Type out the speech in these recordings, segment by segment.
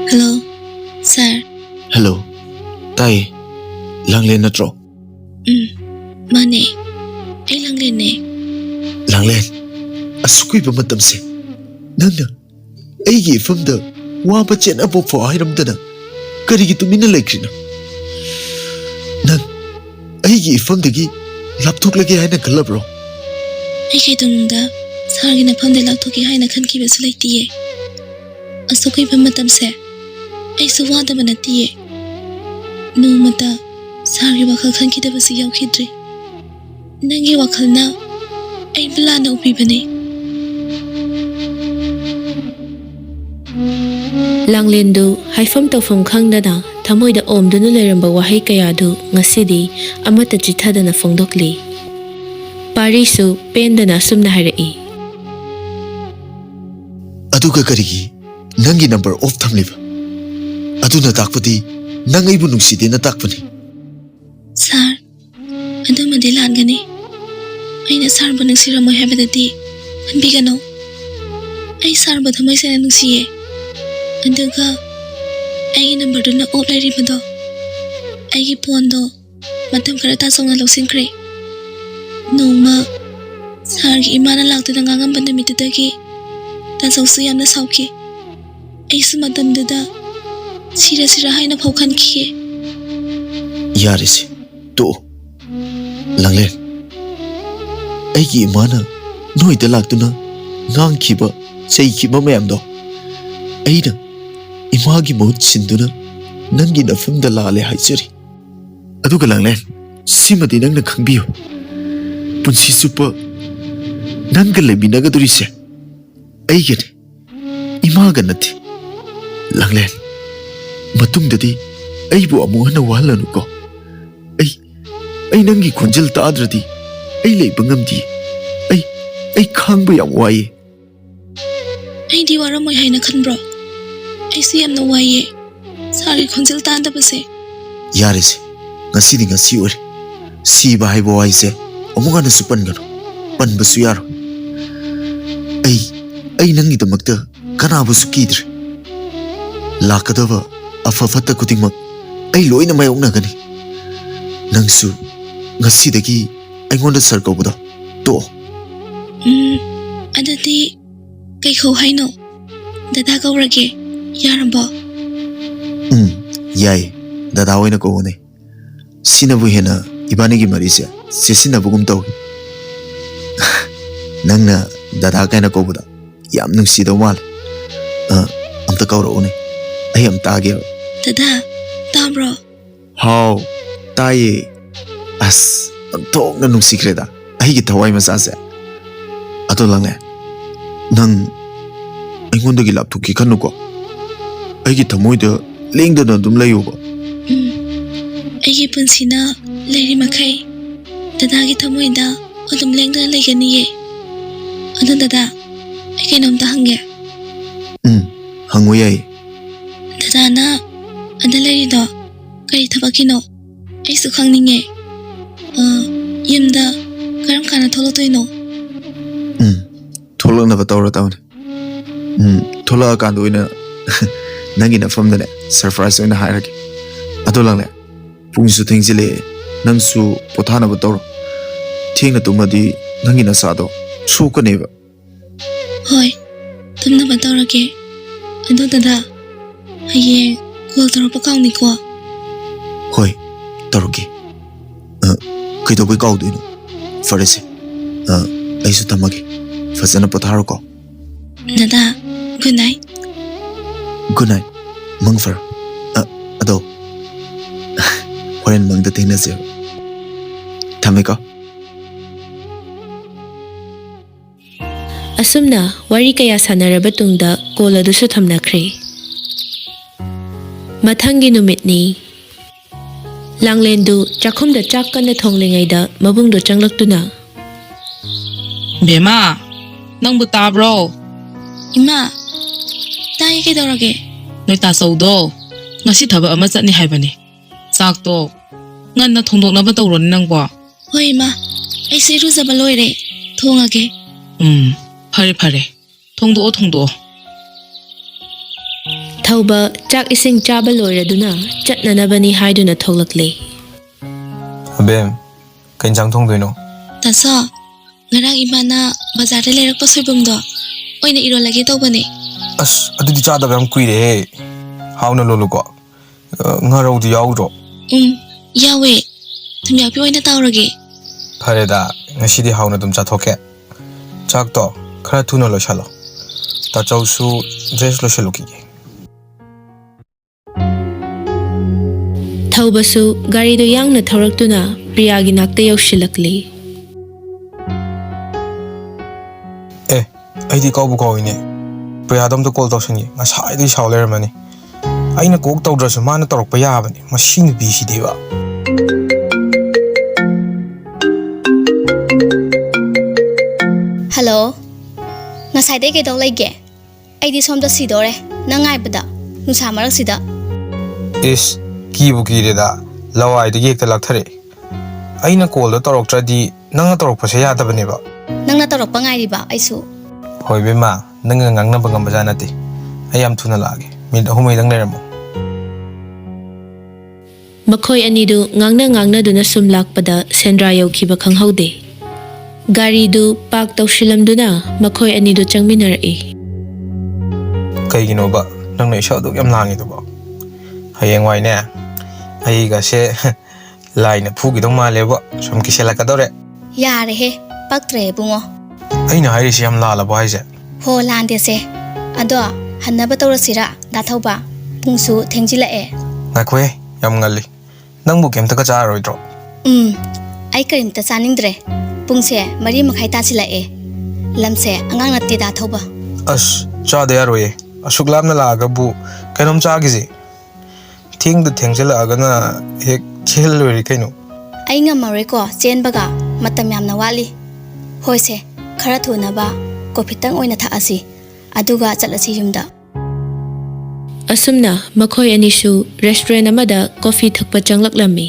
Hello, sir. Hello, Tai. Langlen natro. Mane. Ay Langlen ne. Langlen. Asukui ba matam se. Nangna. Ay gi famda. Wa ba chen abo fo airam dana. Kari gi tumina laikrina. Nang. Ay gi famda gi laptop lagi hai na kalabro. Ay kay tununda. Sargi na famda laptop gi hai na khan ki basu laitiye. Asukui ba matam se. Ay suwada manatiye. No mata. Sargi wakal khan ki dabasi yaw khidri. Nangi wakal na. Ay bala na upi bane. Langlendu haifam tawfam khangdana thamoida omdunu leramba wahai kayadu ngasidi amata chithadana phongdokli. Parisu pendana sumna harai. Aduga karigi nangi number off thamliba. Aduna takpati nang aibu nungside na takpani. Sir, adu madilan gani. Aina sar ba nagsiramo habadati anbigano. Ay sar ba thamay sa nungsiye. Anduga ay number do na off lai ribado. Ay phone do matam kara ta song na losing kre. Noma sar gi imana lagta na ngangam bandamit dagi. Ta sausu yam na sauki. Ay sumadam dada sira hai na phaukan kiye. Yarisi to Langlen. Ay gi imana noi da lagtuna ngang khiba sei khiba mayam do. Ay na imagi mahut sinduna nangi nafamda lale haijari. Aduga Langlen simadi nangna khangbiyo. Punsi supa nangga lebinagaduri se. Ay gani imaga nati. Langlen matungdadi aibu amuhana wahalanu ko. Ay nangi khonjal taadradi ay leiba ngamdi. Ay khangba yam waye. Ay di waramoy hay na khanbro. Ay siyam na waye. Sari khonjal taandabase. Yarisi ngasi di ngasi ori. Siba haiba waye se amunga na supan gano. Pan basu yaro. Ay nangi damakta kanabu sukidre. Lakadava afafata kutingmak ay loy na mayong na gani. Nangsu ngasi dagi ay ngonda sarkaw buda. To. Adati kay khaw hay no. Dada kawrage yaramba. Yay. Dada way na ko ne. Sinabu hena ibanigi marise sisinabu gumtaw. Nangna dada kay na ko buda. Yam nungsi daw mal. Amta kawro ne. Ay am tagya. Dada, tabro. How? Taye. As antong na nung sikreda. Ay gitaway masase. Ato lang le. Nang ay ngonda gilapto ki kanu ko. Ay gitamoy da lingda na dumlayo ko. Ay gipunsina layri makay. Dada gitamoy da o dumlengda na layganiye. Ano dada? Ay kainom ta hangya. Hangoy ay. Dada na ada layri do. Kay tabakino. Ay sukhang ninge. Yimda karam kana tholotoy no. Tholak na batawra taon. Thola kando ina nangi na from the surprise ina hairaki. Ato lang le. Pungsu tingzile nangsu pothana batawra. Ting na tumadi nangi na sado. Suka neba. Hoy, tumna batawra ke. Ado dada. Haye, call taro pa kaw ni ko. Hoy, taruki. Kito ko'y kaw doon. Farese. Ay su tamagi. Fazana potharo ko. Dada, good night. Good night. Mangfar. Ado. Horen mangdating na siya. Tami ko. Asumna wari kaya sanaraba tungda kola dusu thamnakre. Mathangi numitni Langlendu chakhumda chakkana thonglingaida mabungdo changlaktuna. Bema, nang butabro. Ima, ꯇꯥꯏ ꯀꯩꯗꯧꯔꯒꯦ ꯅꯣꯏ ꯇꯥꯆꯧꯗꯣ ꯉꯁꯤ ꯊꯕꯛ ꯑꯃ ꯆꯠꯅꯤ ꯍꯥꯏꯕꯅꯤ ꯆꯥꯛꯇꯣ ꯉꯟꯅ ꯊꯣꯡꯗꯣꯛꯅꯕ ꯇꯧꯔꯣꯅꯤ ꯅꯪꯕꯣ ꯍꯣꯏ ꯏꯃꯥ ꯑꯩꯁꯦ ꯏꯔꯨꯖꯕ ꯂꯣꯏꯔꯦ ꯊꯣꯡꯉꯒꯦ ꯐꯔꯦ ꯐꯔꯦ ꯊꯣꯡꯗꯣꯛꯑꯣ ꯊꯧꯕ ꯆꯥꯛ ꯏꯁꯤꯡ ꯆꯥꯕ ꯂꯣꯏꯔꯗꯨꯅ ꯆꯠꯅꯅꯕꯅꯤ ꯍꯥꯏꯗꯨꯅ ꯊꯣꯛꯂꯛꯂꯦ ꯑꯕꯦꯝ ꯀꯩ ꯏꯟꯁꯥꯡ ꯊꯣꯡꯗꯣꯏꯅꯣ ꯇꯥꯁꯣ ꯉꯔꯥꯡ ꯏꯃꯥꯅ ꯕꯖꯥꯔꯗ ꯂꯩꯔꯛꯄ ꯁꯣꯏꯕꯨꯝꯗꯣ ꯑꯣꯏꯅ ꯏꯔꯣꯜꯂꯒꯦ ꯇꯧꯕꯅꯦ ꯑꯁ ꯑꯗꯨꯗꯤ ꯆꯥꯗꯕ ꯌꯥꯝ ꯀꯨꯏꯔꯦꯍꯦ ꯍꯥꯎꯅ ꯂꯣꯜꯂꯨꯀꯣ ꯉꯥꯔꯧꯗꯤ ꯌꯥꯎꯗ꯭ꯔꯣ ꯌꯥꯎꯋꯦ ꯊꯨꯝꯌꯥꯛꯄꯤ ꯑꯣꯏꯅ ꯇꯧꯔꯒꯦ ꯐꯔꯦꯗ ꯉꯁꯤꯗꯤ ꯍꯥꯎꯅ ꯑꯗꯨꯝ ꯆꯥꯊꯣꯛꯀꯦ ꯆꯥꯛꯇꯣ ꯈꯔ ꯊꯨꯅ ꯂꯣꯏꯁꯜꯂꯣ ꯇꯥꯆꯧꯁꯨ ꯗ꯭ꯔꯦꯁ ꯂꯣꯏꯁꯜꯂꯨꯈꯤꯒꯦ ꯊꯧꯕꯁꯨ ꯒꯥꯔꯤꯗꯨ ꯌꯥꯡꯅ ꯊꯧꯔꯛꯇꯨꯅ ꯄ꯭ꯔꯤꯌꯥꯒꯤ ꯅꯥꯛꯇ ꯌꯧꯁꯤꯜꯂꯛꯂꯤ ꯑꯩꯗꯤ ꯀꯥꯎꯏꯅꯦ ꯄ꯭ꯔꯤꯌꯥꯗ ꯑꯝꯇ ꯀꯣꯜ ꯇꯧꯁꯟꯒꯦ ꯉꯁꯥꯏꯗꯒꯤ ꯁꯥꯎ ꯂꯩꯔꯝꯃꯅꯤ ꯑꯩꯅ ꯀꯣꯛ ꯇꯧꯗ꯭ꯔꯁꯨ ꯃꯥꯅ ꯇꯧꯔꯛꯄ ꯌꯥꯕꯅꯤ ꯃꯁꯤ ꯅꯨꯄꯤꯁꯤꯗꯤꯕ ꯍꯜꯂꯣ ꯉꯁꯥꯏꯗꯩ ꯀꯩꯗꯧ ꯂꯩꯒꯦ ꯑꯩꯗꯤ ꯁꯣꯝꯗ ꯁꯤꯗꯣꯔꯦ ꯅꯪ ꯉꯥꯏꯕꯗ ꯅꯨꯡꯁꯥ ꯃꯔꯛꯁꯤꯗ ꯏꯁ ꯀꯤꯕꯨ ꯀꯤꯔꯦꯗ ꯂꯋꯥꯏꯗꯒꯤ ꯍꯦꯛꯇ ꯂꯥꯛꯊꯔꯛꯑꯦ ꯑꯩꯅ ꯀꯣꯜꯗꯣ ꯇꯧꯔꯛꯇ꯭ꯔꯗꯤ ꯅꯪꯅ ꯇꯧꯔꯛꯄꯁꯦ ꯌꯥꯗꯕꯅꯦꯕ ꯅꯪꯅ ꯇꯧꯔꯛꯄ ꯉꯥꯏꯔꯤꯕ ꯑꯩꯁꯨ ꯍꯣꯏ ꯕꯦꯝꯃ ꯅꯪꯒ ꯉꯥꯡꯅꯕ ꯉꯝꯕꯖꯥꯠ ꯅꯠꯇꯦ ꯑꯩ ꯌꯥꯝ ꯊꯨꯅ ꯂꯥꯛꯑꯒꯦ ꯃꯤꯅꯤꯠ 3 ꯃꯔꯤꯗꯪ ꯂꯩꯔꯝꯃꯣ ꯃꯈꯣꯏ ꯑꯅꯤꯗꯨ ꯉꯥꯡꯅꯗꯨꯅ ꯁꯨꯝ ꯂꯥꯛꯄꯗ ꯁꯦꯟꯗ꯭ꯔꯥ ꯌꯧꯈꯤꯕ ꯈꯪꯍꯧꯗꯦ ꯒꯥꯔꯤꯗꯨ ꯄꯥꯔꯛ ꯇꯧꯁꯤꯜꯂꯝꯗꯨꯅ ꯃꯈꯣꯏ ꯑꯅꯤꯗꯨ ꯆꯪꯃꯤꯟꯅꯔꯛꯏ ꯀꯩꯒꯤꯅꯣꯕ ꯅꯪꯅ ꯏꯁꯧ ꯑꯗꯨꯛ ꯌꯥꯝ ꯂꯥꯡꯉꯤꯗꯨꯕꯣ ꯍꯌꯦꯡꯋꯥꯏꯅꯦ ꯑꯩꯒꯁꯦ ꯂꯥꯏꯅ ꯐꯨꯈꯤꯗꯧ ꯃꯥꯜꯂꯦꯕ ꯁꯨꯝ ꯀꯤꯁꯜꯂꯛꯀꯗꯧꯔꯦ ꯌꯥꯔꯦꯍꯦ ꯄꯛꯇ꯭ꯔꯦ ꯏꯕꯨꯡꯉꯣ ꯑꯩꯅ ꯍꯥꯏꯔꯤꯁꯤ ꯌꯥꯝ ꯂꯥꯜꯂꯕꯣ ꯍꯥꯏꯁꯦ ꯍꯣ ꯂꯥꯟꯗꯦꯁꯦ ꯑꯗꯣ ꯍꯟꯅꯕ ꯇꯧꯔꯁꯤꯔꯥ ꯗꯥꯊꯧꯕ ꯄꯨꯡꯁꯨ ꯊꯦꯡꯖꯤꯜꯂꯛꯑꯦ ꯉꯥꯏꯈꯣꯍꯦ ꯌꯥꯝ ꯉꯜꯂꯤ ꯅꯪꯕꯨ ꯀꯩꯝꯇꯒ ꯆꯥꯔꯔꯣꯏꯗ꯭ꯔꯣ ꯑꯩ ꯀꯔꯤꯝꯇ ꯆꯥꯅꯤꯡꯗ꯭ꯔꯦ ꯄꯨꯡꯁꯦ 4:30 ꯇꯥꯁꯤꯜꯂꯛꯑꯦ ꯂꯝꯁꯦ ꯑꯉꯥꯡ ꯅꯠꯇꯦ ꯗꯥꯊꯧꯕ ꯑꯁ ꯆꯥꯗ ꯌꯥꯔꯣꯏꯌꯦ ꯑꯁꯨꯛ ꯂꯥꯞꯅ ꯂꯥꯛꯑꯒꯕꯨ ꯀꯩꯅꯣꯝ ꯆꯥꯈꯤꯁꯦ ꯊꯦꯡꯖꯤꯜꯂꯛꯑꯒꯅ ꯍꯦꯛ ꯆꯦꯜꯂꯣꯏꯔꯦ ꯀꯩꯅꯣ ꯑꯩ ꯉꯝꯃꯔꯣꯏꯀꯣ ꯆꯦꯟꯕꯒ ꯃꯇꯝ ꯌꯥꯝꯅ ꯋꯥꯠꯂꯤ ꯍꯣꯏꯁꯦ ꯈꯔ ꯊꯨꯅꯕ ꯀꯣꯐꯤꯇꯪ ꯑꯣꯏꯅ ꯊꯛꯑꯁꯤ ꯑꯗꯨꯒ ꯆꯠꯂꯁꯤ ꯌꯨꯝꯗ ꯑꯁꯨꯝꯅ ꯃꯈꯣꯏ ꯑꯅꯤꯁꯨ ꯔꯦꯁꯇꯨꯔꯦꯟ ꯑꯃꯗ ꯀꯣꯐꯤ ꯊꯛꯄ ꯆꯪꯂꯛꯂꯝꯃꯤ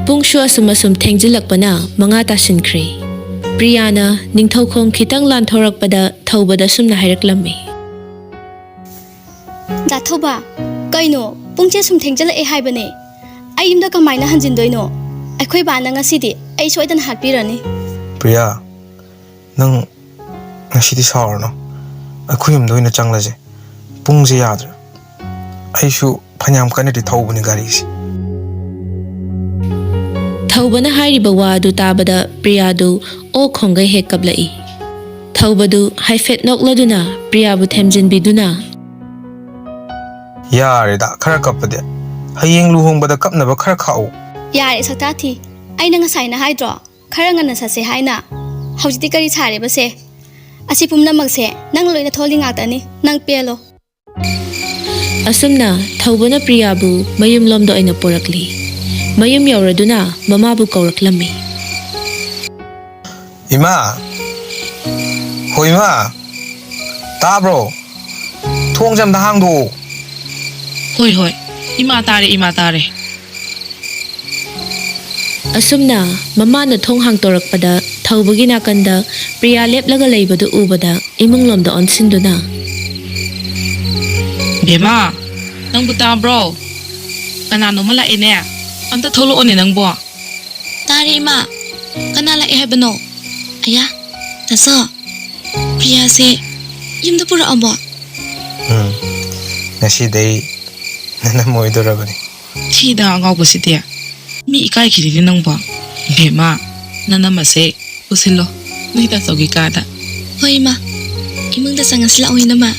ꯄꯨꯡꯁꯨ ꯑꯁꯨꯝ ꯊꯦꯡꯖꯤꯜꯂꯛꯄꯅ 5 ꯇꯥꯁꯤꯟꯈ꯭ꯔꯦ ꯄ꯭ꯔꯤꯌꯥꯅ ꯅꯤꯡꯊꯧꯈꯣꯡ ꯈꯤꯇꯪ ꯂꯥꯟꯊꯣꯔꯛꯄꯗ ꯊꯧꯕꯗ ꯁꯨꯝꯅ ꯍꯥꯏꯔꯛꯂꯝꯃꯤ ꯗꯥꯊꯧꯕ ꯀꯩꯅꯣ ꯄꯨꯡꯁꯦ ꯁꯨꯝ ꯊꯦꯡꯖꯤꯜꯂꯛꯑꯦ ꯍꯥꯏꯕꯅꯦ ꯑꯩ ꯌꯨꯝꯗ ꯀꯃꯥꯏꯅ ꯍꯟꯖꯤꯟꯗꯣꯏꯅꯣ ꯑꯩꯈꯣꯏ ꯕꯥꯅ ꯉꯁꯤꯗꯤ ꯑꯩ ꯁꯣꯏꯗꯅ ꯍꯥꯠꯄꯤꯔꯅꯤ ꯄ꯭ꯔꯤꯌꯥ ꯅꯪ ꯉꯁꯤꯗꯤ ꯁꯥꯎꯔꯅꯣ ꯑꯩꯈꯣꯏ ꯌꯨꯝꯗ ꯑꯣꯏꯅ ꯆꯪꯂꯁꯦ ꯄꯨꯡꯁꯦ ꯌꯥꯗ꯭ꯔꯦ ꯑꯩꯁꯨ ꯐꯅꯌꯥꯝ ꯀꯟꯅꯗꯤ ꯊꯧꯕꯅꯤ ꯒꯥꯔꯤꯁꯦ ꯊꯧꯕꯅ ꯍꯥꯏꯔꯤꯕ ꯋꯥ ꯑꯗꯨ ꯇꯥꯕꯗ ꯄ꯭ꯔꯤꯌꯥꯗꯨ ꯑꯣ ꯈꯣꯡꯒꯩ ꯍꯦꯛ ꯀꯞꯂꯛꯏ ꯊꯧꯕꯗꯨ ꯍꯥꯏꯐꯦꯠ ꯅꯣꯛꯂꯗꯨꯅ ꯄ꯭ꯔꯤꯌꯥꯕꯨ ꯊꯦꯝꯖꯤꯟꯕꯤꯗꯨꯅ ꯌꯥꯔꯦꯗ ꯈꯔ ꯀꯞꯄꯗꯤ ꯍꯌꯦꯡ ꯂꯨꯍꯣꯡꯕꯗ ꯀꯞꯅꯕ ꯈꯔ ꯈꯥꯛꯎ ꯌꯥꯔꯦ ꯁꯛꯇꯥꯊꯤ ꯑꯩꯅ ꯉꯁꯥꯏꯅ ꯍꯥꯏꯗ꯭ꯔꯣ ꯈꯔ ꯉꯟꯅ ꯆꯠꯁꯦ ꯍꯥꯏꯅ ꯍꯧꯖꯤꯛꯇꯤ ꯀꯔꯤ ꯁꯥꯔꯦꯕꯁꯦ ꯑꯁꯤ ꯄꯨꯝꯅꯃꯛꯁꯦ ꯅꯪ ꯂꯣꯏꯅ ꯊꯣꯛꯂꯤ ꯉꯥꯛꯇꯅꯤ ꯅꯪ ꯄꯦꯜꯂꯣ ꯑꯁꯨꯝꯅ ꯊꯧꯕꯅ ꯄ꯭ꯔꯤꯌꯥꯕꯨ ꯃꯌꯨꯝꯂꯣꯝꯗ ꯑꯣꯏꯅ ꯄꯣꯔꯛꯂꯤ ꯃꯌꯨꯝ ꯌꯧꯔꯗꯨꯅ ꯃꯃꯥꯕꯨ ꯀꯧꯔꯛꯂꯝꯃꯤ ꯏꯃꯥ ꯍꯣꯏ ꯏꯃꯥ ꯇꯥꯕ꯭ꯔꯣ ꯊꯣꯡꯁꯦ ꯑꯝꯇ ꯍꯥꯡꯗꯣꯛꯑꯣ ꯍꯣꯏ ꯏꯃꯥ ꯇꯥꯔꯦ ꯑꯁꯨꯝꯅ ꯃꯃꯥꯅ ꯊꯣꯡ ꯍꯥꯡꯇꯣꯔꯛꯄꯗ ꯊꯧꯕꯒꯤ ꯅꯥꯀꯟꯗ ꯄ꯭ꯔꯤꯌꯥ ꯂꯦꯞꯂꯒ ꯂꯩꯕꯗꯨ ꯎꯕꯗ ꯏꯃꯨꯡꯂꯣꯝꯗ ꯑꯣꯟꯁꯤꯟꯗꯨꯅ ꯕꯦꯝꯃ ꯅꯪꯕꯨ ꯇꯥꯕ꯭ꯔꯣ ꯀꯅꯥꯅꯣꯃ ꯂꯥꯛꯑꯦꯅꯦ ꯑꯝꯇ ꯊꯣꯛꯂꯛꯑꯣꯅꯦ ꯅꯪꯕꯣ ꯇꯥꯔꯦ ꯏꯃꯥ ꯀꯅꯥ ꯂꯥꯛꯑꯦ ꯍꯥꯏꯕꯅꯣ ꯑꯌꯥ ꯇꯥꯁꯣ ꯄ꯭ꯔꯤꯌꯥꯁꯦ ꯌꯨꯝꯗ ꯄꯨꯔꯛꯑꯕꯣ ꯉꯁꯤꯗꯩ ꯅꯅꯝ ꯑꯣꯏꯗꯣꯔꯕꯅꯤ ꯊꯤꯗ ꯑꯉꯥꯎꯕꯁꯤꯗꯤ ꯃꯤ ꯏꯀꯥꯏꯈꯤꯔꯤꯅꯤ ꯅꯪꯕꯣ ꯕꯦꯝꯃ ꯅꯅꯝꯃꯁꯦ ꯄꯨꯁꯤꯜꯂꯣ ꯅꯣꯏ ꯇꯥꯆꯧꯒꯤ ꯀꯥꯗ ꯍꯣꯏ ꯏꯃꯥ ꯏꯃꯨꯡꯗ ꯆꯪꯉꯁꯤ ꯂꯥꯛꯑꯣ ꯏꯅꯝꯃ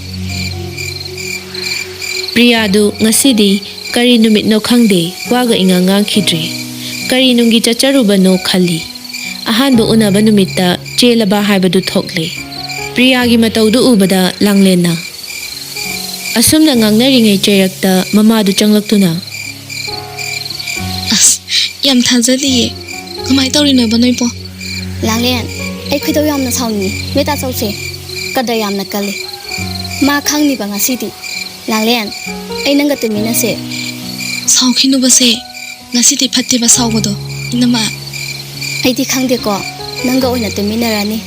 ꯄ꯭ꯔꯤꯌꯥꯗꯨ ꯉꯁꯤꯗꯤ ꯀꯔꯤ ꯅꯨꯃꯤꯠꯅꯣ ꯈꯪꯗꯦ ꯋꯥꯒ ꯏꯉꯥꯡ ꯉꯥꯡꯈꯤꯗ꯭ꯔꯦ ꯀꯔꯤ ꯅꯨꯡꯒꯤ ꯆꯠꯆꯔꯨꯕꯅꯣ ꯈꯜꯂꯤ ꯑꯍꯥꯟꯕ ꯎꯅꯕ ꯅꯨꯃꯤꯠꯇ ꯆꯦꯜꯂꯕ ꯍꯥꯏꯕꯗꯨ ꯊꯣꯛꯂꯦ ꯄ꯭ꯔꯤꯌꯥꯒꯤ ꯃꯇꯧꯗꯨ ꯎꯕꯗ ꯂꯥꯡꯂꯦꯟꯅ ꯑꯁꯨꯝꯅ ꯉꯥꯡꯅꯔꯤꯉꯩ ꯆꯩꯔꯛꯇ ꯃꯃꯥꯗꯨ ꯆꯪꯂꯛꯇꯨꯅ ꯑꯁ ꯌꯥꯝ ꯊꯥꯖꯗꯤꯌꯦ ꯀꯃꯥꯏ ꯇꯧꯔꯤꯅꯣꯕ ꯅꯣꯏꯕꯣ ꯂꯥꯡꯂꯦꯟ ꯑꯩ ꯈꯣꯏꯗꯧ ꯌꯥꯝꯅ ꯁꯥꯎꯅꯤꯡꯉꯤ ꯅꯣꯏ ꯇꯥꯆꯧꯁꯦ ꯀꯗꯔ ꯌꯥꯝꯅ ꯀꯜꯂꯤ ꯃꯥ ꯈꯪꯅꯤꯕ ꯉꯁꯤꯗꯤ ꯂꯥꯡꯂꯦꯟ ꯑꯩ ꯅꯪꯒ ꯇꯨꯃꯤꯟꯅꯁꯦ ꯁꯥꯎꯈꯤꯅꯨꯕꯁꯦ ꯉꯁꯤꯗꯤ ꯐꯠꯇꯦꯕ ꯁꯥꯎꯕꯗꯣ ꯏꯅꯝꯃ ꯑꯩꯗꯤ ꯈꯪꯗꯦꯀꯣ ꯅꯪꯒ ꯑꯣꯏꯅ ꯇꯨꯃꯤꯟꯅꯔꯅꯤ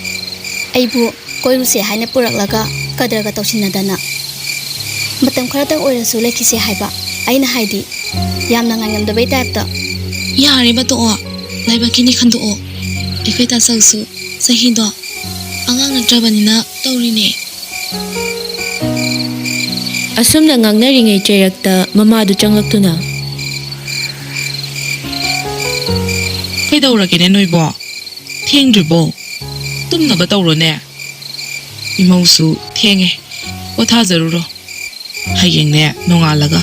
ꯑꯩꯕꯨ ꯀꯣꯏꯔꯨꯁꯦ ꯍꯥꯏꯅ ꯄꯨꯔꯛꯂꯒ ꯀꯗꯔꯒ ꯇꯧꯁꯤꯟꯅꯗꯅ ꯃꯇꯝ ꯈꯔꯇꯪ ꯑꯣꯏꯔꯁꯨ ꯂꯩꯈꯤꯁꯦ ꯍꯥꯏꯕ ꯑꯩꯅ ꯍꯥꯏꯗꯤ ꯌꯥꯝꯅ ꯉꯥꯏꯉꯝꯗꯕꯩ ꯇꯥꯏꯞꯇ ꯌꯥꯔꯦꯕ ꯇꯣꯛꯑꯣ ꯂꯥꯏꯕꯛꯀꯤꯅꯤ ꯈꯟꯗꯣꯛꯑꯣ ꯑꯩꯈꯣꯏ ꯇꯥꯆꯧꯁꯨ ꯆꯍꯤꯗꯣ ꯑꯉꯥꯡ ꯅꯠꯇ꯭ꯔꯕꯅꯤꯅ ꯇꯧꯔꯤꯅꯦ ꯑꯁꯨꯝꯅ ꯉꯥꯡꯅꯔꯤꯉꯩ ꯆꯩꯔꯛꯇ ꯃꯃꯥꯗꯨ ꯆꯪꯂꯛꯇꯨꯅ ꯀꯩꯗꯧꯔꯒꯦꯅꯦ ꯅꯣꯏꯕꯣ ꯊꯦꯡꯗ꯭ꯔꯤꯕꯣ ꯇꯨꯝꯅꯕ ꯇꯧꯔꯣꯅꯦ ꯏꯃꯧꯁꯨ ꯊꯦꯡꯉꯦ ꯄꯣꯊꯥꯖꯔꯨꯔꯣ ꯍꯌꯦꯡꯅꯦ ꯅꯣꯡꯉꯥꯜꯂꯒ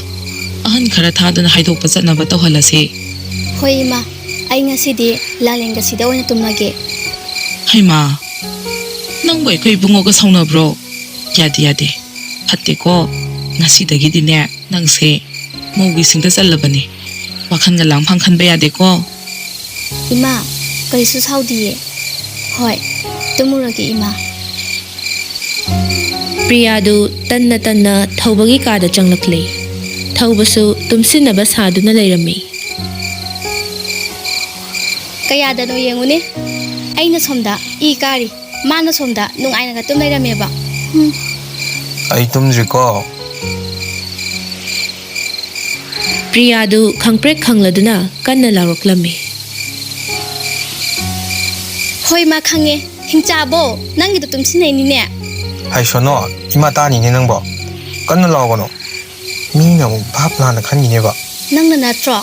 ꯑꯍꯟ ꯈꯔ ꯊꯥꯗꯨꯅ ꯍꯥꯏꯗꯣꯛꯄ ꯆꯠꯅꯕ ꯇꯧꯍꯜꯂꯁꯤ ꯍꯣꯏ ꯏꯃꯥ ꯑꯩ ꯉꯁꯤꯗꯤ ꯂꯥꯡꯂꯦꯟꯒ ꯁꯤꯗ ꯑꯣꯏꯅ ꯇꯨꯝꯃꯒꯦ ꯍꯩꯃꯥ ꯅꯪꯕꯨ ꯑꯩꯈꯣꯏ ꯏꯕꯨꯡꯉꯣꯒ ꯁꯥꯎꯅꯕ꯭ꯔꯣ ꯌꯥꯗꯦ ꯌꯥꯗꯦ ꯐꯠꯇꯦꯀꯣ ꯉꯁꯤꯗꯒꯤꯗꯤꯅꯦ ꯅꯪꯁꯦ ꯃꯧꯒꯤ ꯁꯤꯡꯗ ꯆꯜꯂꯕꯅꯤ ꯋꯥꯈꯜꯒ ꯂꯥꯡꯐꯥꯡ ꯈꯟꯕ ꯌꯥꯗꯦꯀꯣ ꯏꯃꯥ ꯀꯔꯤꯁꯨ ꯁꯥꯎꯗꯤꯌꯦ ꯍꯣꯏ ꯇꯨꯝꯃꯨꯔꯒꯦ ꯏꯃꯥ ꯄ꯭ꯔꯤꯌꯥꯗꯨ ꯇꯟꯅ ꯇꯟꯅ ꯊꯧꯕꯒꯤ ꯀꯥꯗ ꯆꯪꯂꯛꯂꯦ ꯊꯧꯕꯁꯨ ꯇꯨꯝꯁꯤꯟꯅꯕ ꯁꯥꯗꯨꯅ ꯂꯩꯔꯝꯃꯤ ꯀꯌꯥꯗꯅꯣ ꯌꯦꯡꯉꯨꯅꯦ ꯑꯩꯅ ꯁꯣꯝꯗ ꯏ ꯀꯥꯔꯤ ꯃꯥꯅ ꯁꯣꯝꯗ ꯅꯨꯡꯉꯥꯏꯅꯒ ꯇꯨꯝ ꯂꯩꯔꯝꯃꯦꯕ ꯑꯩ ꯇꯨꯝꯗ꯭ꯔꯤꯀꯣ ꯄ꯭ꯔꯤꯌꯥꯗꯨ ꯈꯪꯄ꯭ꯔꯦꯛ ꯈꯪꯂꯗꯨꯅ ꯀꯟꯅ ꯂꯥꯎꯔꯛꯂꯝꯃꯤ ꯍꯣꯏ ꯃꯥ ꯈꯪꯉꯦ ꯍꯤꯡꯆꯥꯕꯣ ꯅꯪꯒꯤꯗꯣ ꯇꯨꯝꯁꯤꯟꯅꯩꯅꯤꯅꯦ ꯍꯩꯁꯣꯅꯣ ꯏꯃꯥ ꯇꯥꯅꯤꯅꯦ ꯅꯪꯕꯣ ꯀꯟꯅ ꯂꯥꯎꯒꯅꯣ ꯃꯤꯅ ꯑꯃꯨꯛ ꯚꯥꯞ ꯂꯥꯟꯅ ꯈꯟꯈꯤꯅꯦꯕ ꯅꯪꯅ ꯅꯠꯇ꯭ꯔꯣ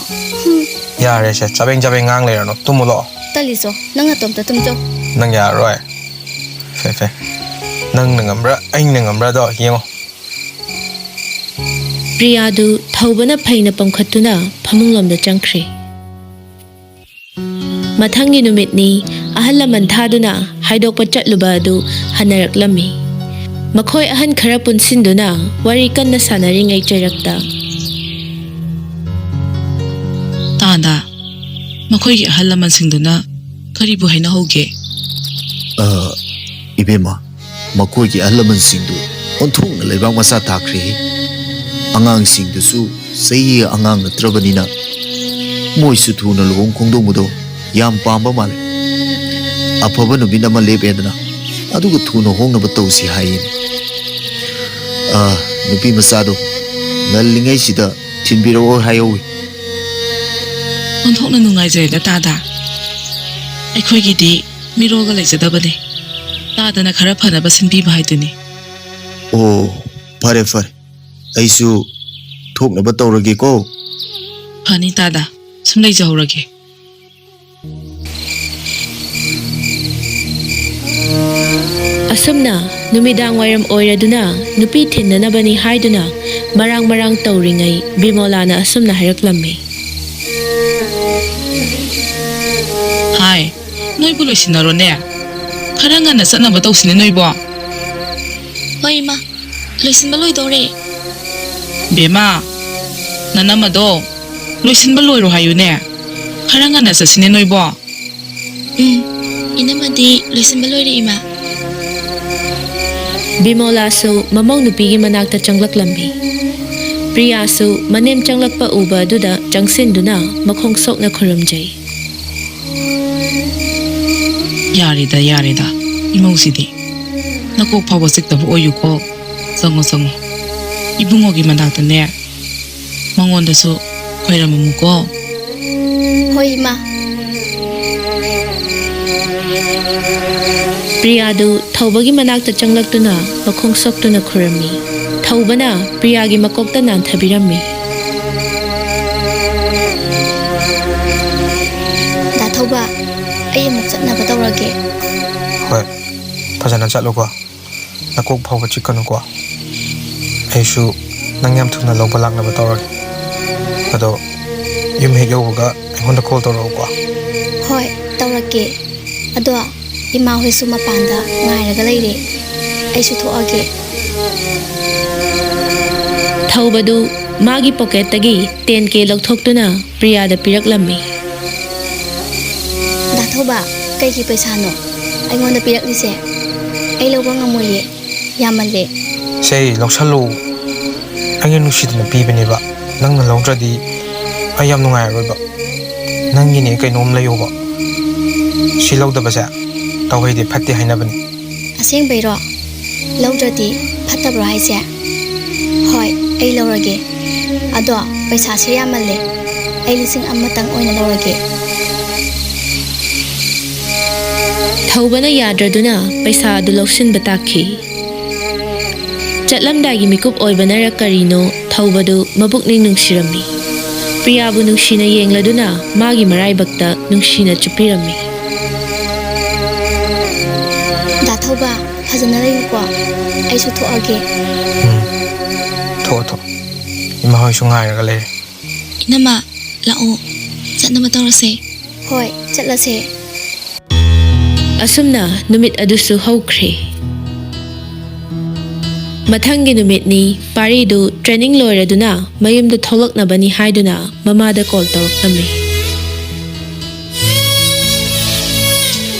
ꯌꯥꯔꯦꯁꯦ ꯆꯕꯦꯡ ꯆꯕꯦꯡ ꯉꯥꯡ ꯂꯩꯔꯅꯣ ꯇꯨꯝꯃꯨ ꯂꯥꯛꯑꯣ ꯇꯜꯂꯤꯁꯣ ꯅꯪ ꯅꯇꯣꯝꯇ ꯇꯨꯝꯖꯧ ꯅꯪ ꯌꯥꯔꯔꯣꯏ ꯐꯦ ꯅꯪꯅ ꯉꯝꯕ꯭ꯔꯥ ꯑꯩꯅ ꯉꯝꯕ꯭ꯔꯥꯗꯣ ꯌꯦꯡꯉꯣ ꯄ꯭ꯔꯤꯌꯥꯗꯨ ꯊꯧꯕꯅ ꯐꯩꯅ ꯄꯝꯈꯠꯇꯨꯅ ꯐꯃꯨꯡꯂꯣꯝꯗ ꯆꯪꯈ꯭ꯔꯦ ꯃꯊꯪꯒꯤ ꯅꯨꯃꯤꯠꯅꯤ ꯑꯍꯜ ꯂꯃꯟ ꯊꯥꯗꯨꯅ ꯍꯥꯏꯗꯣꯛꯄ ꯆꯠꯂꯨꯕ ꯑꯗꯨ ꯍꯟꯅꯔꯛꯂꯝꯃꯤ ꯃꯈꯣꯏ ꯑꯍꯟ ꯈꯔ ꯄꯨꯟꯁꯤꯟꯗꯨꯅ ꯋꯥꯔꯤ ꯀꯟꯅ ꯁꯥꯟꯅꯔꯤꯉꯩ ꯆꯩꯔꯛꯇ ꯇꯥꯗ ꯃꯈꯣꯏꯒꯤ ꯑꯍꯜ ꯂꯃꯟꯁꯤꯡꯗꯨꯅ ꯀꯔꯤꯕꯨ ꯍꯥꯏꯅꯍꯧꯒꯦ 이베마 ꯃꯈꯣꯏꯒꯤ ꯑꯍꯜ ꯂꯃꯟꯁꯤꯡꯗꯨ ꯑꯣꯟꯊꯣꯛꯅ ꯂꯩꯕꯥꯛ ꯃꯆꯥ ꯇꯥꯈ꯭ꯔꯦ ꯑꯉꯥꯡꯁꯤꯡꯗꯨꯁꯨ ꯆꯍꯤ ꯑꯉꯥꯡ ꯅꯠꯇ꯭ꯔꯕꯅꯤꯅ ꯃꯣꯏꯁꯨ ꯊꯨꯅ ꯂꯨꯍꯣꯡ ꯈꯣꯡꯗꯣꯡꯕꯗꯣ ꯌꯥꯝ ꯄꯥꯝꯕ ꯃꯥꯜꯂꯦ ꯑꯐꯕ ꯅꯨꯃꯤꯠ ꯑꯃ ꯂꯦꯞꯄꯦꯗꯅ ꯑꯗꯨꯒ ꯊꯨꯅ ꯍꯣꯡꯅꯕ ꯇꯧꯁꯤ ꯍꯥꯏꯌꯦꯅꯦ ꯅꯨꯄꯤ ꯃꯆꯥꯗꯣ ꯉꯜꯂꯤꯉꯩꯁꯤꯗ ꯊꯤꯟꯕꯤꯔꯛꯑꯣ ꯍꯥꯏꯍꯧꯋꯤ ꯑꯣꯟꯊꯣꯛꯅ ꯅꯨꯡꯉꯥꯏꯖꯔꯦꯗ ꯇꯥꯗ ꯑꯩꯈꯣꯏꯒꯤꯗꯤ ꯃꯤꯔꯣꯜꯒ ꯂꯩꯖꯗꯕꯅꯤ ꯇꯥꯗꯅ ꯈꯔ ꯐꯅꯕ ꯁꯤꯟꯕꯤꯕ ꯍꯥꯏꯗꯨꯅꯤ ꯑꯣ ꯐꯔꯦ ꯐꯔꯦ ꯑꯩꯁꯨ ꯊꯣꯛꯅꯕ ꯇꯧꯔꯒꯦꯀꯣ ꯐꯅꯤ ꯇꯥꯗ ꯁꯨꯝ ꯂꯩꯖꯍꯧꯔꯒꯦ ꯑꯁꯨꯝꯅ ꯅꯨꯃꯤꯗꯥꯡ ꯋꯥꯏꯔꯝ ꯑꯣꯏꯔꯗꯨꯅ ꯅꯨꯄꯤ ꯊꯤꯟꯅꯅꯕꯅꯤ ꯍꯥꯏꯗꯨꯅ ꯃꯔꯥꯡ ꯃꯔꯥꯡ ꯇꯧꯔꯤꯉꯩ ꯕꯤꯃꯣꯂꯥꯅ ꯑꯁꯨꯝꯅ ꯍꯥꯏꯔꯛꯂꯝꯃꯤ ꯍꯥꯏ ꯅꯣꯏꯕꯨ ꯂꯣꯏꯁꯤꯟꯅꯔꯣꯅꯦ ꯈꯔ ꯉꯟꯅ ꯆꯠꯅꯕ ꯇꯧꯁꯤꯅꯦ ꯅꯣꯏꯕꯣ ꯍꯣꯏ ꯏꯃꯥ ꯂꯣꯏꯁꯤꯟꯕ ꯂꯣꯏꯗꯧꯔꯦ ꯕꯦꯃꯥ ꯅꯅꯝꯃꯗꯣ ꯂꯣꯏꯁꯤꯟꯕ ꯂꯣꯏꯔꯣ ꯍꯥꯏꯌꯨꯅꯦ ꯈꯔ ꯉꯟꯅ ꯆꯠꯁꯤꯅꯦ ꯅꯣꯏꯕꯣ 이놈아디 로이신발 로이리 이마 ꯕꯤꯃꯣꯂꯥꯁꯨ ꯃꯃꯧ ꯅꯨꯄꯤꯒꯤ ꯃꯅꯥꯛꯇ ꯆꯪꯂꯛꯂꯝꯃꯤ ꯄ꯭ꯔꯤꯌꯥꯁꯨ ꯃꯅꯦꯝ ꯆꯪꯂꯛꯄ ꯎꯕ ꯑꯗꯨꯗ ꯆꯪꯁꯤꯟꯗꯨꯅ ꯃꯈꯣꯡ ꯁꯣꯛꯅ ꯈꯨꯔꯨꯝꯖꯩ ꯌꯥꯔꯦꯗ ꯏꯃꯧꯁꯤꯗꯤ ꯅꯀꯣꯛ ꯐꯥꯎꯕ ꯆꯤꯛꯇꯕ ꯑꯣꯏꯌꯨꯀꯣ ꯆꯪꯉꯣ 이붕어기 만나더네 멍원데서 거이라면 묵고 ꯍꯣꯏ ꯏꯃꯥ ꯄ꯭ꯔꯤꯌꯥꯗꯨ ꯊꯧꯕꯒꯤ ꯃꯅꯥꯛꯇ ꯆꯪꯂꯛꯇꯨꯅ ꯃꯈꯣꯡ ꯁꯣꯛꯇꯨꯅ ꯈꯨꯔꯝꯃꯤ ꯊꯧꯕꯅ ꯄ꯭ꯔꯤꯌꯥꯒꯤ ꯃꯀꯣꯛꯇ ꯅꯥꯟꯊꯕꯤꯔꯝꯃꯤ ꯗꯥ ꯊꯧꯕ ꯑꯩ ꯑꯃꯨꯛ ꯆꯠꯅꯕ ꯇꯧꯔꯒꯦ ꯍꯣꯏ ꯐꯖꯅ ꯆꯠꯂꯨꯀꯣ ꯅꯀꯣꯛ ꯐꯥꯎꯕ ꯆꯤꯛꯀꯅꯨꯀꯣ ꯑꯩꯁꯨ ꯅꯪ ꯌꯥꯝ ꯊꯨꯅ ꯂꯧꯕ ꯂꯥꯛꯅꯕ ꯇꯧꯔꯒꯦ ꯑꯗꯣ ꯌꯨꯝ ꯍꯦꯛ ꯌꯧꯕꯒ ꯑꯩꯉꯣꯟꯗ ꯀꯣꯜ ꯇꯧꯔꯛꯎꯀꯣ ꯍꯣꯏ ꯇꯧꯔꯛꯀꯦ ꯑꯗꯣ ꯏꯃꯥ ꯍꯣꯏꯁꯨ ꯃꯄꯥꯟꯗ ꯉꯥꯏꯔꯒ ꯂꯩꯔꯦ ꯑꯩꯁꯨ ꯊꯣꯛꯑꯒꯦ ꯊꯧꯕꯗꯨ ꯃꯥꯒꯤ ꯄꯣꯀꯦꯠꯇꯒꯤ 10K ꯂꯧꯊꯣꯛꯇꯨꯅ ꯄ꯭ꯔꯤꯌꯥꯗ ꯄꯤꯔꯛꯂꯝꯃꯤ ꯗꯥ ꯊꯧꯕ ꯀꯩꯒꯤ ꯄꯩꯁꯥꯅꯣ ꯑꯩꯉꯣꯟꯗ ꯄꯤꯔꯛꯂꯤꯁꯦ ꯑꯩ ꯂꯧꯕ ꯉꯝꯃꯣꯏꯌꯦ ꯌꯥꯝꯃꯜꯂꯦ ꯁꯦ ꯂꯧꯁꯜꯂꯨ ꯑꯩꯅ ꯅꯨꯡꯁꯤꯗꯅ ꯄꯤꯕꯅꯦꯕ ꯅꯪꯅ ꯂꯧꯗ꯭ꯔꯗꯤ ꯑꯩ ꯌꯥꯝ ꯅꯨꯡꯉꯥꯏꯔꯣꯏꯕ ꯅꯪꯒꯤꯅꯦ ꯀꯩꯅꯣꯝ ꯂꯩꯌꯣꯕ ꯁꯤ ꯂꯧꯗꯕꯁꯦ ꯇꯧꯍꯩꯗꯤ ꯐꯠꯇꯦ ꯍꯥꯏꯅꯕꯅꯤ ꯑꯁꯦꯡꯕꯩꯔꯣ ꯂꯧꯗ꯭ꯔꯗꯤ ꯐꯠꯇꯕ꯭ꯔꯣ ꯍꯥꯏꯁꯦ ꯍꯣꯏ ꯑꯩ ꯂꯧꯔꯒꯦ ꯑꯗꯣ ꯄꯩꯁꯥꯁꯦ ꯌꯥꯝꯃꯜꯂꯦ ꯑꯩ 1,000 ꯑꯣꯏꯅ ꯂꯧꯔꯒꯦ ꯊꯧꯕꯅ ꯌꯥꯗ꯭ꯔꯗꯨꯅ ꯄꯩꯁꯥ ꯑꯗꯨ ꯂꯧꯁꯤꯟꯕ ꯇꯥꯈꯤ ꯆꯠꯂꯝꯗꯥꯏꯒꯤ ꯃꯤꯀꯨꯞ ꯑꯣꯏꯕꯅꯔ ꯀꯔꯤꯅꯣ ꯊꯧꯕꯗꯨ ꯃꯕꯨꯛꯅꯤꯡ ꯅꯨꯡꯁꯤꯔꯝꯃꯤ ꯄ꯭ꯔꯤꯌꯥꯕꯨ ꯅꯨꯡꯁꯤꯅ ꯌꯦꯡꯂꯗꯨꯅ ꯃꯥꯒꯤ ꯃꯔꯥꯏꯕꯛꯇ ꯅꯨꯡꯁꯤꯅ ꯆꯨꯞꯄꯤꯔꯝꯃꯤ ꯗꯥ ꯊꯧꯕ ꯐꯖꯅ ꯂꯩꯌꯨꯀꯣ ꯑꯩꯁꯨ ꯊꯣꯛꯑꯒꯦ ꯊꯣꯛꯑꯣ ꯏꯃꯥ ꯍꯣꯏꯁꯨ ꯉꯥꯏꯔꯒ ꯂꯩꯔꯦ Inama, la'o. Chatnaba tawrase. ꯍꯣꯏ ꯆꯠꯂꯁꯦ ꯑꯁꯨꯝꯅ ꯅꯨꯃꯤꯠ ꯑꯗꯨꯁꯨ ꯍꯧꯈ꯭ꯔꯦ ꯃꯊꯪꯒꯤ ꯅꯨꯃꯤꯠꯅꯤ ꯄꯥꯔꯤꯗꯨ ꯇ꯭ꯔꯦꯅꯤꯡ ꯂꯣꯏꯔꯗꯨꯅ ꯃꯌꯨꯝꯗ ꯊꯣꯛꯂꯛꯅꯕꯅꯤ ꯍꯥꯏꯗꯨꯅ ꯃꯃꯥꯗ call ꯇꯧꯔꯛꯂꯝꯃꯤ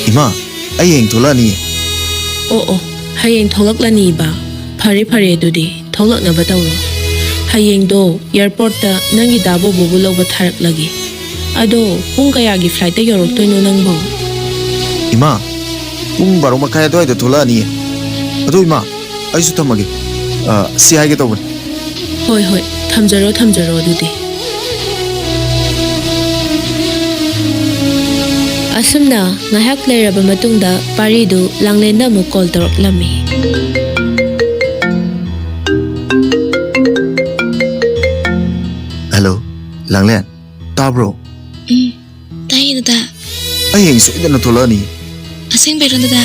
Ima, ay heng thulani. ꯑꯣ ꯍꯌꯦꯡ ꯊꯣꯛꯂꯛꯂꯅꯤꯕ ꯐꯔꯦ ꯑꯗꯨꯗꯤ ꯊꯣꯛꯂꯛꯅꯕ ꯇꯧꯔꯣ ꯍꯌꯦꯡꯗꯣ ꯑꯦꯌꯔꯄꯣꯔꯠꯇ ꯅꯪꯒꯤ ꯗꯥꯕꯣꯕꯨ ꯂꯧꯕ ꯊꯥꯔꯛꯂꯒꯦ ꯑꯗꯣ ꯄꯨꯡ ꯀꯌꯥꯒꯤ ꯐ꯭ꯂꯥꯏꯠꯇ ꯌꯧꯔꯛꯇꯣꯏꯅꯣ ꯅꯪꯕꯣ Ima, pung baro makhaya doi da thulani. Ado ima, ay su thamage. Si hai ge tawban. ꯍꯣꯏ ꯊꯝꯖꯔꯣ ꯑꯗꯨꯗꯤ ꯑꯁꯨꯝꯅ ꯉꯥꯏꯍꯥꯛ ꯂꯩꯔꯕ ꯃꯇꯨꯡꯗ ꯄꯥꯔꯤꯗꯨ ꯂꯥꯡꯂꯦꯟꯗ ꯑꯃꯨꯛ call ꯇꯧꯔꯛꯂꯝꯃꯤ Hello, Langlen. Tabro. Tayo dada. Ay heng soidana thulani. Asengbayro dada.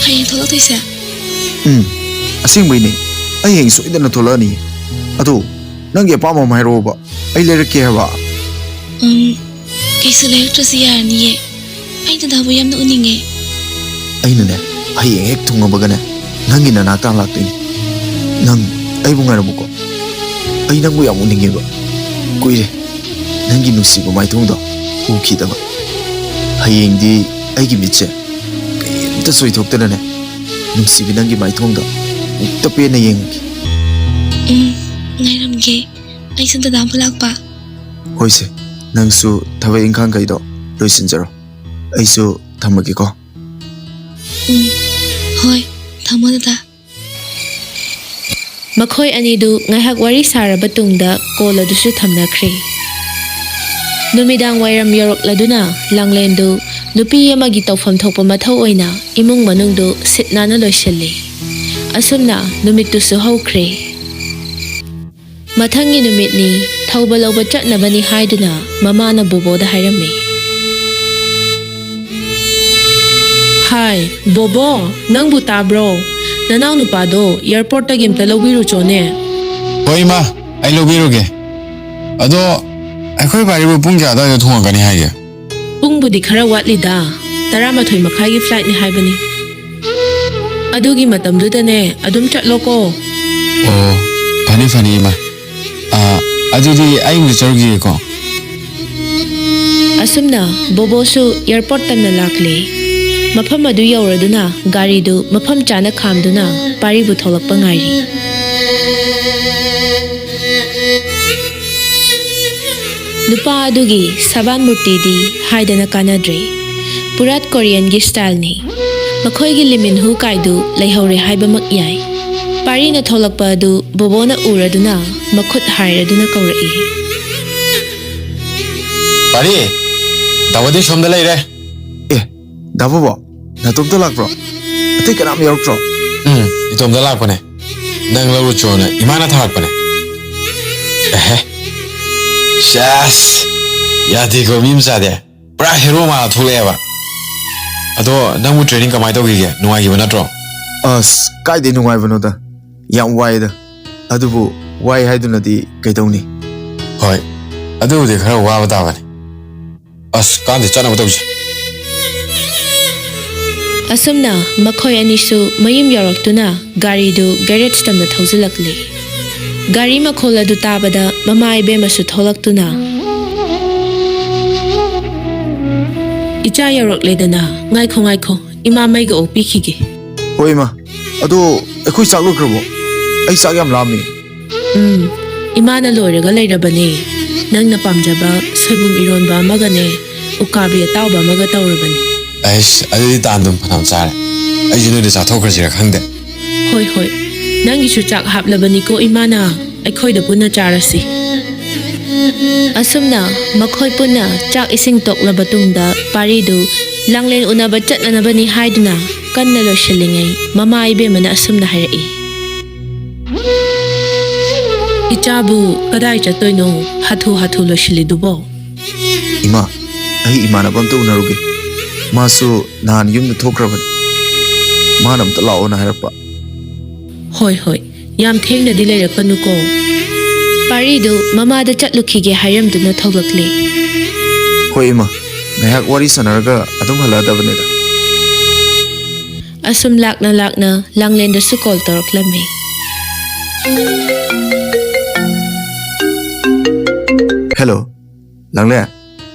Hayang tholaktoise. Asing bai ne. Ay heng soidana thulani. Ado, nangi apama mairo ba. Ay lerake haba. Kaisu lertrasi yarniye. Ay dada bu yamna uninge. Ay na ne. Ay heng hek thunga bagane. Nangi na nakta laktini. Nang ay bunga na buko. Ay nang bu yam uninge ba. Kuire. Nangi nusi ba mai thungda. Uki daba. Ay heng di ay gi mitse. Kaimta soi thokta na ne. Nusi bi nangi mai thungda. Ukta pe na yengi. Ngairamge. Ay san dada bulakpa. Hoise. Nangsu thabai ingkhang kaido loisinjaro. Aisu thamage ko. Hoi, thamo dada. ꯃꯈꯣꯏ ꯑꯅꯤꯗꯨ ꯉꯥꯏꯍꯥꯛ ꯋꯥꯔꯤ ꯁꯥꯔꯕ ꯇꯨꯡꯗ call ꯑꯗꯨꯁꯨ ꯊꯝꯅꯈ꯭ꯔꯦ ꯅꯨꯃꯤꯗꯥꯡ ꯋꯥꯏꯔꯝ ꯌꯧꯔꯛꯂꯗꯨꯅ ꯂꯥꯡꯂꯦꯟꯗꯨ ꯅꯨꯄꯤ ꯑꯃꯒꯤ ꯇꯧꯐꯝ ꯊꯣꯛꯄ ꯃꯊꯧ ꯑꯣꯏꯅ ꯏꯃꯨꯡ ꯃꯅꯨꯡꯗꯨ ꯁꯤꯠ ꯅꯥꯟꯅ ꯂꯣꯏꯁꯤꯜꯂꯤ ꯑꯁꯨꯝꯅ ꯅꯨꯃꯤꯠꯇꯨꯁꯨ ꯍꯧꯈ꯭ꯔꯦ ꯃꯊꯪꯒꯤ ꯅꯨꯃꯤꯠꯅꯤ ꯊꯧꯕ ꯂꯧꯕ ꯆꯠꯅꯕꯅꯤ ꯍꯥꯏꯗꯨꯅ ꯃꯃꯥꯅ ꯕꯣꯕꯣꯗ ꯍꯥꯏꯔꯝꯃꯤ ꯍꯥꯏ ꯕꯣꯕꯣ ꯅꯪꯕꯨ ꯇꯥꯕ꯭ꯔꯣ ꯅꯅꯥꯎ ꯅꯨꯄꯥꯗꯣ ꯑꯦꯌꯔꯄꯣꯔꯠꯇꯒꯤ ꯑꯝꯇ ꯂꯧꯕꯤꯔꯨꯆꯣꯅꯦ ꯍꯣꯏ ꯏꯃꯥ ꯑꯩ ꯂꯧꯕꯤꯔꯨꯒꯦ ꯑꯗꯣ ꯑꯩꯈꯣꯏ ꯄꯥꯔꯤꯕꯨ ꯄꯨꯡ ꯀꯌꯥ ꯑꯗꯨꯋꯥꯏꯗ ꯊꯨꯡꯉꯛꯀꯅꯤ ꯍꯥꯏꯒꯦ ꯄꯨꯡꯕꯨꯗꯤ ꯈꯔ ꯋꯥꯠꯂꯤꯗ 12 ꯃꯈꯥꯏꯒꯤ ꯐ꯭ꯂꯥꯏꯠꯅꯤ ꯍꯥꯏꯕꯅꯤ ꯑꯗꯨꯒꯤ ꯃꯇꯝꯗꯨꯗꯅꯦ ꯑꯗꯨꯝ ꯆꯠꯂꯣꯀꯣ ꯑꯣ ꯐꯅꯤ ꯏꯃꯥ ꯑꯗꯨꯗꯤ ꯑꯩ ꯑꯃꯨꯛ ꯆꯠꯆꯔꯨꯒꯦꯀꯣ ꯑꯁꯨꯝꯅ ꯕꯣꯕꯣꯁꯨ ꯑꯦꯌꯔꯄꯣꯔꯠ ꯇꯝꯅ ꯂꯥꯛꯂꯦ ꯃꯐꯝ ꯑꯗꯨ ꯌꯧꯔꯗꯨꯅ ꯒꯥꯔꯤꯗꯨ ꯃꯐꯝ ꯆꯥꯅ ꯈꯥꯝꯗꯨꯅ ꯄꯥꯔꯤꯕꯨ ꯊꯣꯛꯂꯛꯄ ꯉꯥꯏꯔꯤ ꯅꯨꯄꯥ ꯑꯗꯨꯒꯤ ꯁꯕꯥꯟ ꯃꯨꯔꯇꯤꯗꯤ ꯍꯥꯏꯗꯅ ꯀꯥꯟꯅꯗ꯭ꯔꯦ ꯄꯨꯔꯥꯠ ꯀꯣꯔꯤꯌꯟꯒꯤ ꯁ꯭ꯇꯥꯏꯜꯅꯤ ꯃꯈꯣꯏꯒꯤ ꯂꯤꯃꯤꯟ ꯍꯨ ꯀꯥꯏꯗꯨ ꯂꯩꯍꯧꯔꯦ ꯍꯥꯏꯕꯃꯛ ꯌꯥꯏ ꯄꯥꯔꯤꯅ ꯊꯣꯛꯂꯛꯄ ꯑꯗꯨ ꯕꯣꯕꯣꯅ ꯎꯔꯗꯨꯅ ꯃꯈꯨꯠ ꯍꯥꯏꯔꯗꯨꯅ ꯀꯧꯔꯛꯏ ꯄꯥꯔꯤ ꯗꯥꯕꯗꯤ ꯁꯣꯝꯗ ꯂꯩꯔꯦ Davobo, natumta lakpro. Ate kanam yaruktro. 이tomda lakpane nang lauru chona imana thakpane 샤스 야디고 밈사데 프라 헤로마 툴레바 아도 나무 트레이닝 까마이 도기게 누아기바 나트로 As, kaide nungai banoda. Yang waida. Adubu, wai haidunadi kaitawni. ꯍꯣꯏ ꯑꯗꯨꯕꯨꯗꯤ ꯈꯔ ꯋꯥꯕ ꯇꯥꯕꯅꯤ ꯑꯁ ꯀꯥꯟꯗꯤ ꯆꯠꯅꯕ ꯇꯧꯁꯤ ꯑꯁꯨꯝꯅ ꯃꯈꯣꯏ ꯑꯅꯤꯁꯨ ꯃꯌꯨꯝ ꯌꯧꯔꯛꯇꯨꯅ ꯒꯥꯔꯤꯗꯨ ꯒꯦꯔꯦꯖ ꯇꯝꯅ ꯊꯧꯖꯤꯜꯂꯛꯂꯤ ꯒꯥꯔꯤ ꯃꯈꯣꯜ ꯑꯗꯨ ꯇꯥꯕꯗ ꯃꯃꯥ ꯏꯕꯦꯝꯃꯁꯨ ꯊꯣꯛꯂꯛꯇꯨꯅ ꯏꯆꯥ ꯌꯧꯔꯛꯂꯦꯗꯅ ꯉꯥꯏꯈꯣ ꯏꯃꯥ ꯃꯩꯒ ꯑꯣꯛꯄꯤꯈꯤꯒꯦ Hoi ma, ado, ekoi chaklo krabo. Ay chak yam lami. Imana loiraga leirabane. Nangna pamjaba soibum ironba amagane ukabi atauba amaga taurabani. Aish, adudi tandum phanam chare. Ai jinu de chathokrasira khangde. Hoi hoi. Nangi su chak haplabani ko imana aikhoi da punna charasi. Asumna makhoi punna chak ising toklaba tungda paridu langlen unaba chatnanabani haiduna kanna loishalingai mama ibemana asumna harai. Ichabu kadai chatoino hathu loishilidubo. Ima, ai imanabam to unaruge. Masu nahan yumda thokrabani. Manam ta lao na harapa. Hoi hoi, yam thengna di leirakanu ko. Paridu mama da chatlukhige hairamduna thoglakle. Hoi ima, ngayak wari sanaraga adum haladabane da. Asum lakna langlen da su call toroklame. Hello, Langle,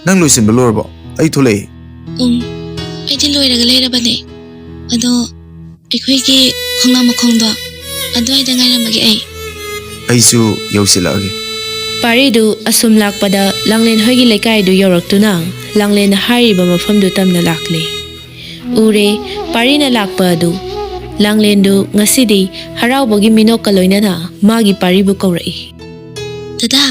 nang luisin balorbo. Ai thulei. Aidi loiraga leirabane. Ado aikoigi khongna makhongdo adwaida ngairamage ai. Aisu yausilage. Paridu asum lakpada langlen hoigi lekai du yoroktuna langlen hariba mafamdu tamna lakle. Ure parina lakpa du langlen du ngasidi haraubogi minok kaloina na magi paribu kaurai. Dada,